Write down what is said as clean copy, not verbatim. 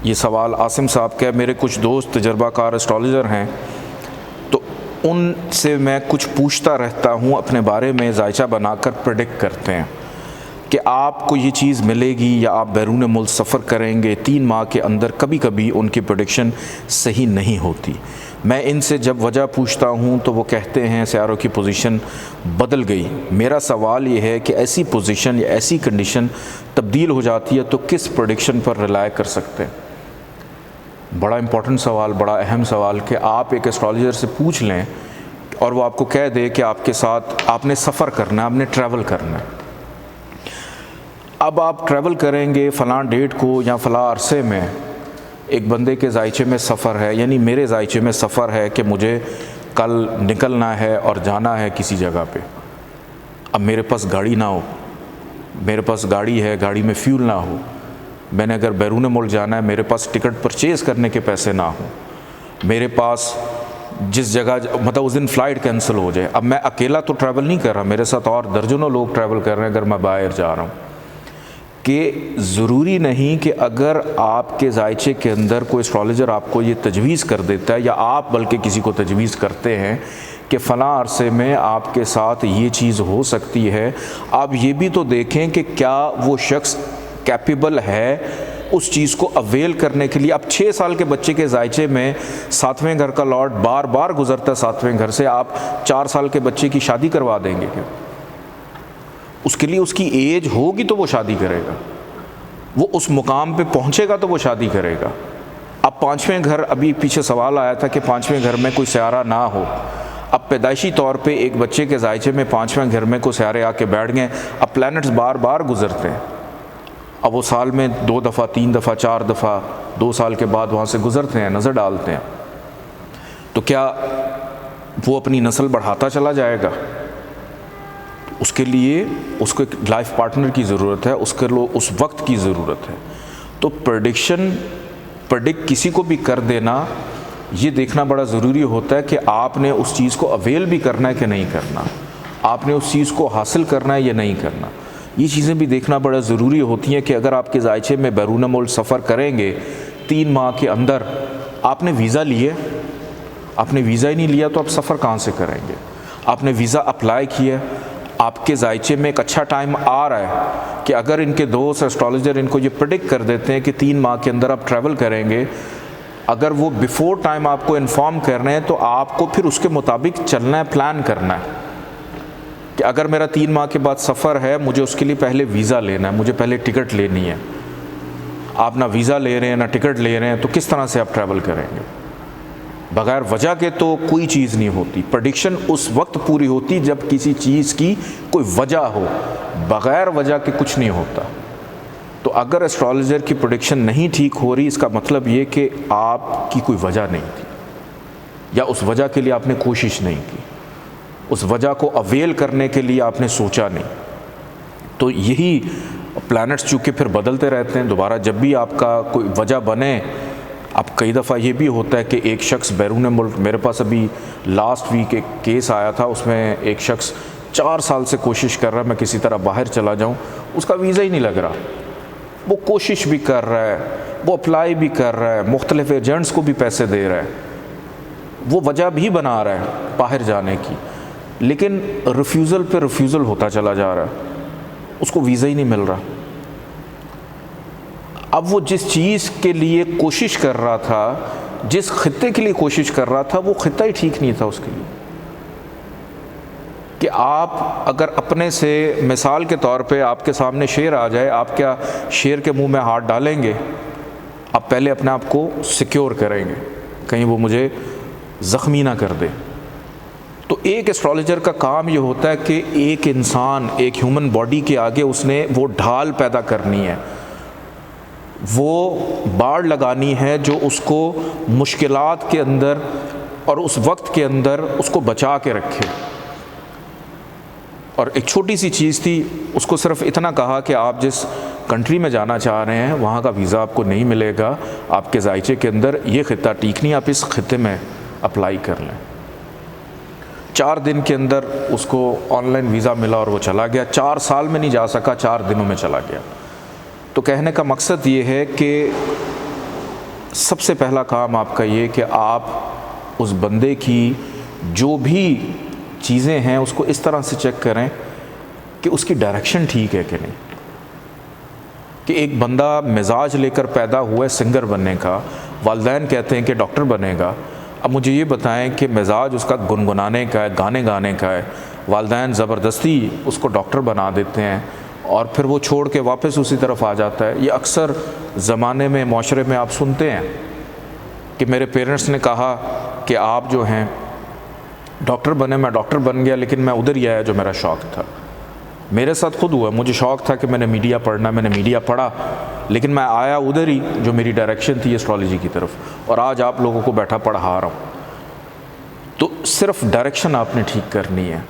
یہ سوال عاصم صاحب کا ہے. میرے کچھ دوست تجربہ کار اسٹرالوجر ہیں، تو ان سے میں کچھ پوچھتا رہتا ہوں اپنے بارے میں، ذائچہ بنا کر پریڈکٹ کرتے ہیں کہ آپ کو یہ چیز ملے گی یا آپ بیرون ملک سفر کریں گے 3 ماہ کے اندر. کبھی کبھی ان کی پریڈکشن صحیح نہیں ہوتی. میں ان سے جب وجہ پوچھتا ہوں تو وہ کہتے ہیں سیاروں کی پوزیشن بدل گئی. میرا سوال یہ ہے کہ ایسی پوزیشن یا ایسی کنڈیشن تبدیل ہو جاتی ہے تو کس پریڈکشن پر ریلائی کر سکتے ہیں؟ بڑا امپورٹنٹ سوال، بڑا اہم سوال کہ آپ ایک اسٹرالوجر سے پوچھ لیں اور وہ آپ کو کہہ دے کہ آپ کے ساتھ آپ نے سفر کرنا ہے، آپ نے ٹریول کرنا ہے. اب آپ ٹریول کریں گے فلاں ڈیٹ کو یا فلاں عرصے میں، ایک بندے کے ذائچے میں سفر ہے، یعنی میرے ذائچے میں سفر ہے کہ مجھے کل نکلنا ہے اور جانا ہے کسی جگہ پہ. اب میرے پاس گاڑی نہ ہو، میرے پاس گاڑی ہے، گاڑی میں فیول نہ ہو، میں نے اگر بیرون ملک جانا ہے میرے پاس ٹکٹ پرچیز کرنے کے پیسے نہ ہوں، میرے پاس جس جگہ مطلب اس دن فلائٹ کینسل ہو جائے. اب میں اکیلا تو ٹریول نہیں کر رہا، میرے ساتھ اور درجنوں لوگ ٹریول کر رہے ہیں اگر میں باہر جا رہا ہوں. کہ ضروری نہیں کہ اگر آپ کے ذائچے کے اندر کوئی اسٹرالوجر آپ کو یہ تجویز کر دیتا ہے یا آپ بلکہ کسی کو تجویز کرتے ہیں کہ فلاں عرصے میں آپ کے ساتھ یہ چیز ہو سکتی ہے، آپ یہ بھی تو دیکھیں کہ کیا وہ شخص کیپیبل ہے اس چیز کو اویل کرنے کے لیے. اب 6 سال کے بچے کے ذائچے میں 7ویں گھر کا لاٹ بار بار گزرتا ہے 7ویں گھر سے، آپ 4 سال کے بچے کی شادی کروا دیں گے کیا؟ اس کے لیے اس کی ایج ہوگی تو وہ شادی کرے گا، وہ اس مقام پہ پہنچے گا تو وہ شادی کرے گا. اب 5ویں گھر، ابھی پیچھے سوال آیا تھا کہ 5ویں گھر میں کوئی سیارہ نہ ہو. اب پیدائشی طور پہ ایک بچے کے ذائچے میں 5ویں گھر میں کوئی سیارے آ کے بیٹھ گئے. اب پلانٹس بار بار گزرتے ہیں، اب وہ سال میں 2 دفعہ 3 دفعہ 4 دفعہ 2 سال کے بعد وہاں سے گزرتے ہیں، نظر ڈالتے ہیں. تو کیا وہ اپنی نسل بڑھاتا چلا جائے گا؟ اس کے لیے اس کو ایک لائف پارٹنر کی ضرورت ہے، اس کے لیے اس وقت کی ضرورت ہے. تو پریڈکٹ کسی کو بھی کر دینا، یہ دیکھنا بڑا ضروری ہوتا ہے کہ آپ نے اس چیز کو اویل بھی کرنا ہے کہ نہیں کرنا، آپ نے اس چیز کو حاصل کرنا ہے یا نہیں کرنا. یہ چیزیں بھی دیکھنا بڑا ضروری ہوتی ہیں کہ اگر آپ کے ذائچے میں بیرون ملک سفر کریں گے 3 ماہ کے اندر، آپ نے ویزا لیے، آپ نے ویزا ہی نہیں لیا تو آپ سفر کہاں سے کریں گے؟ آپ نے ویزا اپلائی کیا، آپ کے ذائچے میں ایک اچھا ٹائم آ رہا ہے کہ اگر ان کے دوست اسٹرالوجر ان کو یہ پریڈکٹ کر دیتے ہیں کہ 3 ماہ کے اندر آپ ٹریول کریں گے، اگر وہ بیفور ٹائم آپ کو انفارم کر رہے ہیں تو آپ کو پھر اس کے مطابق چلنا ہے، پلان کرنا ہے کہ اگر میرا 3 ماہ کے بعد سفر ہے مجھے اس کے لیے پہلے ویزا لینا ہے، مجھے پہلے ٹکٹ لینی ہے. آپ نہ ویزا لے رہے ہیں نہ ٹکٹ لے رہے ہیں تو کس طرح سے آپ ٹریول کریں گے؟ بغیر وجہ کے تو کوئی چیز نہیں ہوتی. پریڈکشن اس وقت پوری ہوتی جب کسی چیز کی کوئی وجہ ہو، بغیر وجہ کے کچھ نہیں ہوتا. تو اگر اسٹرالوجر کی پریڈکشن نہیں ٹھیک ہو رہی، اس کا مطلب یہ کہ آپ کی کوئی وجہ نہیں تھی یا اس وجہ کے لیے آپ نے کوشش نہیں کی، اس وجہ کو اویل کرنے کے لیے آپ نے سوچا نہیں. تو یہی پلانٹس چونکہ پھر بدلتے رہتے ہیں، دوبارہ جب بھی آپ کا کوئی وجہ بنے. اب کئی دفعہ یہ بھی ہوتا ہے کہ ایک شخص بیرون ملک، میرے پاس ابھی لاسٹ ویک ایک کیس آیا تھا، اس میں ایک شخص 4 سال سے کوشش کر رہا ہے میں کسی طرح باہر چلا جاؤں، اس کا ویزا ہی نہیں لگ رہا. وہ کوشش بھی کر رہا ہے، وہ اپلائی بھی کر رہا ہے، مختلف ایجنٹس کو بھی پیسے دے رہا ہے، وہ وجہ بھی بنا رہا ہے باہر جانے کی، لیکن ریفیوزل پہ ریفیوزل ہوتا چلا جا رہا ہے، اس کو ویزا ہی نہیں مل رہا. اب وہ جس چیز کے لیے کوشش کر رہا تھا، جس خطے کے لیے کوشش کر رہا تھا، وہ خطہ ہی ٹھیک نہیں تھا اس کے لیے. کہ آپ اگر اپنے سے، مثال کے طور پہ آپ کے سامنے شیر آ جائے، آپ کیا شیر کے منہ میں ہاتھ ڈالیں گے؟ آپ پہلے اپنے آپ کو سیکیور کریں گے کہیں وہ مجھے زخمی نہ کر دے. تو ایک اسٹرالوجر کا کام یہ ہوتا ہے کہ ایک انسان، ایک ہیومن باڈی کے آگے اس نے وہ ڈھال پیدا کرنی ہے، وہ باڑ لگانی ہے جو اس کو مشکلات کے اندر اور اس وقت کے اندر اس کو بچا کے رکھے. اور ایک چھوٹی سی چیز تھی، اس کو صرف اتنا کہا کہ آپ جس کنٹری میں جانا چاہ رہے ہیں وہاں کا ویزا آپ کو نہیں ملے گا، آپ کے ذائچے کے اندر یہ خطہ ٹھیک نہیں، آپ اس خطے میں اپلائی کر لیں. 4 دن کے اندر اس کو آن لائن ویزا ملا اور وہ چلا گیا. 4 سال میں نہیں جا سکا، 4 دنوں میں چلا گیا. تو کہنے کا مقصد یہ ہے کہ سب سے پہلا کام آپ کا یہ کہ آپ اس بندے کی جو بھی چیزیں ہیں اس کو اس طرح سے چیک کریں کہ اس کی ڈائریکشن ٹھیک ہے کہ نہیں. کہ ایک بندہ مزاج لے کر پیدا ہوا ہے سنگر بننے کا، والدین کہتے ہیں کہ ڈاکٹر بنے گا. اب مجھے یہ بتائیں کہ مزاج اس کا گنگنانے کا ہے، گانے گانے کا ہے، والدین زبردستی اس کو ڈاکٹر بنا دیتے ہیں اور پھر وہ چھوڑ کے واپس اسی طرف آ جاتا ہے. یہ اکثر زمانے میں معاشرے میں آپ سنتے ہیں کہ میرے پیرنٹس نے کہا کہ آپ جو ہیں ڈاکٹر بنے، میں ڈاکٹر بن گیا لیکن میں ادھر ہی آیا جو میرا شوق تھا. میرے ساتھ خود ہوا، مجھے شوق تھا کہ میں نے میڈیا پڑھنا، میں نے میڈیا پڑھا لیکن میں آیا ادھر ہی جو میری ڈائریکشن تھی ایسٹرالوجی کی طرف، اور آج آپ لوگوں کو بیٹھا پڑھا رہا ہوں. تو صرف ڈائریکشن آپ نے ٹھیک کرنی ہے.